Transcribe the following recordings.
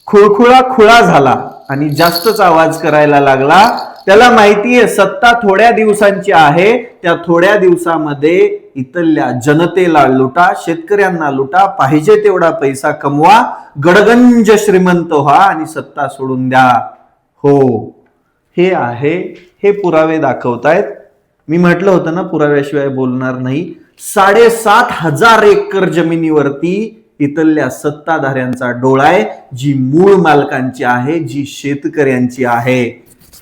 खुळखुळा खुळा झाला आणि जास्तच आवाज करायला लागला. त्याला माहितीये सत्ता थोड्या दिवसांची आहे, त्या थोड्या दिवसामध्ये इथल्या जनतेला लुटा, शेतकऱ्यांना लुटा, पाहिजे तेवढा पैसा कमवा, गडगंज श्रीमंत व्हा आणि सत्ता सोडून द्या. हो, हे आहे, हे पुरावे दाखवतायत. मी म्हटलं होतं ना, पुराव्याशिवाय बोलणार नाही. 7,500 एकर जमिनीवरती इथल्या सत्ताधाऱ्यांचा डोळा आहे, जी मूळ मालकांची आहे, जी शेतकऱ्यांची आहे.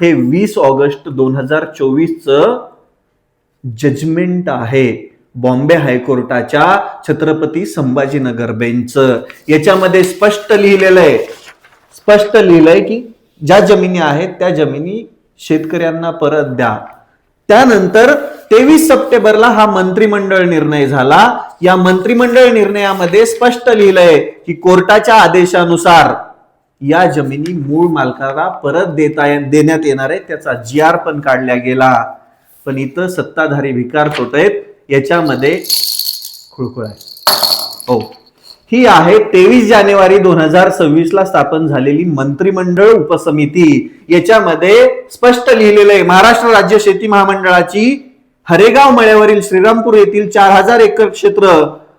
हे 20 ऑगस्ट 2024 जजमेंट आहे बॉम्बे हायकोर्टाच्या छत्रपती संभाजीनगर बेंचचं. याच्यामध्ये स्पष्ट लिहिलेलं आहे की ज्या जमिनी आहेत त्या जमिनी शेतकऱ्यांना परत द्या. त्यानंतर 23 सप्टेंबरला हा मंत्रिमंडळ निर्णय झाला. या मंत्रिमंडळ निर्णयामध्ये स्पष्ट लिहिलंय की कोर्टाच्या आदेशानुसार या जमिनी मूळ मालकाला परत देण्यात येणार आहे. त्याचा GR पण काढला गेला. पण इथं सत्ताधारी भिकार चोट आहेत, याच्यामध्ये खुळखुळ आहे. हो, ही आहे 23 जानेवारी 2026 ला स्थापन झालेली मंत्रिमंडळ उपसमिती. याच्यामध्ये स्पष्ट लिहिलेलं आहे, महाराष्ट्र राज्य शेती महामंडळाची हरेगाव मळ्यावरील श्रीरामपूर येथील 4000 एकर क्षेत्र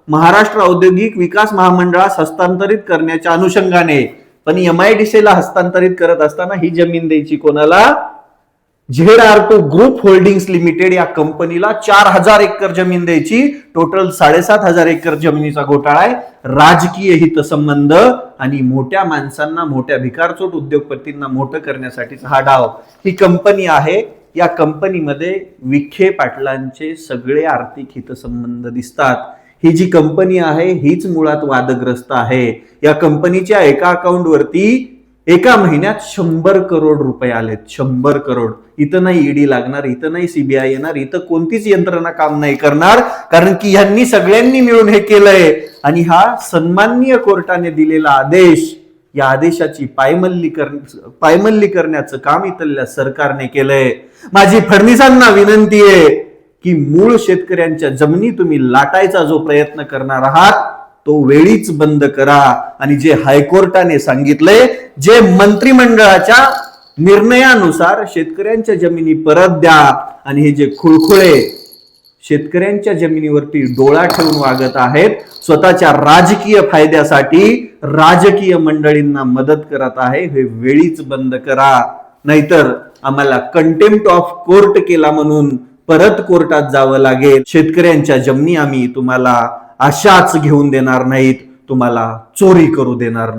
महाराष्ट्र औद्योगिक विकास महामंडळास हस्तांतरित करण्याच्या अनुषंगाने, पण MIDC ला हस्तांतरित करत असताना ही जमीन द्यायची कोणाला? ZR2 ग्रुप होल्डिंग्स लिमिटेड या कंपनीला 4000 एकर जमीन द्यायची. टोटल 7500 एकर जमिनीचा घोटाळा आहे. राजकीय हितसंबंध आणि मोठ्या माणसांना, मोठ्या भिकारचोट उद्योगपतींना मोठं करण्यासाठीचा हा डाव. ही कंपनी आहे. या कंपनीमध्ये विखे पाटलांचे सगळे आर्थिक हितसंबंध दिसतात. ही जी कंपनी आहे हीच मुळात वादग्रस्त आहे. या कंपनीच्या एका अकाउंट वरती एका महिन्यात 100 करोड रुपये आलेत. 100 करोड. इथं नाही ईडी लागणार, इथं नाही CBI येणार, इथं कोणतीच यंत्रणा काम नाही करणार, कारण की यांनी सगळ्यांनी मिळून हे केलंय. आणि हा सन्माननीय कोर्टाने दिलेला आदेश, या आदेशाची पायमल्ली करण्याचं काम इथल्या सरकारने केलंय. माझी फडणवीसांना विनंती आहे की मूळ शेतकऱ्यांच्या जमिनी तुम्ही लाटायचा जो प्रयत्न करणार आहात तो वेळीच बंद करा. आणि जे हायकोर्टाने सांगितलंय, जे मंत्रिमंडळाच्या निर्णयानुसार शेतकऱ्यांच्या जमिनी परत द्या, आणि हे जे खुळखुळे शेतकऱ्यांच्या जमिनीवरती डोळा ठेवून वागत आहेत, स्वतःच्या राजकीय फायद्यासाठी राजकीय मंडळींना मदत करत आहे, हे वेळीच बंद करा. नाहीतर आम्हाला कंटेम्प्ट ऑफ कोर्ट केला म्हणून परत कोर्टात जावं लागेल. शेतकऱ्यांच्या जमिनी आम्ही तुम्हाला अशाच घेऊन देणार नाहीत, तुम्हाला चोरी करू देणार नाही.